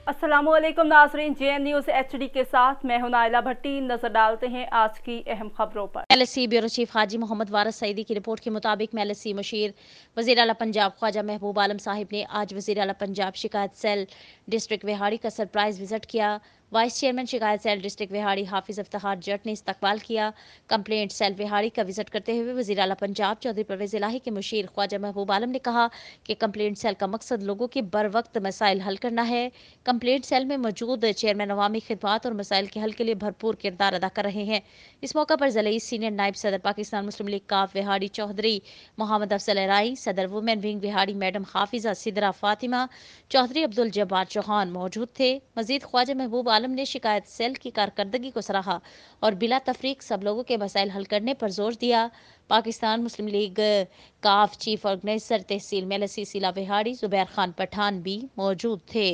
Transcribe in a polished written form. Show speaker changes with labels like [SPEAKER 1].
[SPEAKER 1] अस्सलामुअलैकुम नाज़रीन, JN news HD के साथ मैं हूं नाइला भट्टी। नजर डालते हैं आज की अहम खबरों पर।
[SPEAKER 2] MLSC ब्यूरो चीफ हाजी मोहम्मद वारिस सईदी की रिपोर्ट के मुताबिक MLSC मुशीर वज़ीर आला पंजाब ख्वाजा महबूब आलम साहिब ने आज वज़ीर आला पंजाब शिकायत सेल डिस्ट्रिक्ट विहाड़ी का सरप्राइज विजिट किया। वाइस चेयरमैन शिकायत सेल डिस्ट्रिक्ट विहाड़ी हाफिज इफ्तिखार जट ने इस्तकबाल किया। कंप्लेंट सेल विहाड़ी का विजिट करते हुए वज़ीर आला पंजाब चौधरी परवेज़ इलाही के मुशीर ख्वाजा महबूब आलम ने कहा कि कंप्लेंट सेल का मकसद लोगों के बर वक्त मसाइल हल करना है। कंप्लेंट सेल में मौजूद चेयरमैन अवामी खिदमात और मसाइल के हल के लिए भरपूर किरदार अदा कर रहे हैं। इस मौका पर ज़लई सीनियर नायब सदर पाकिस्तान मुस्लिम लीग काफ विहाड़ी चौधरी मोहम्मद अफजल एराई, सदर women wing Vehari madam Hafiza Sidra Fatima, Chaudhary Abdul Jabbar Chauhan मौजूद थे। मजीद ख्वाजा महबूब आलम ने शिकायत सेल की कारकर्दगी को सराहा और बिला तफरीक सब लोगों के मसाइल हल करने पर जोर दिया। पाकिस्तान मुस्लिम लीग काफ चीफ ऑर्गेनाइजर तहसील MLSC सिला विहाड़ी जुबैर खान पठान भी मौजूद थे।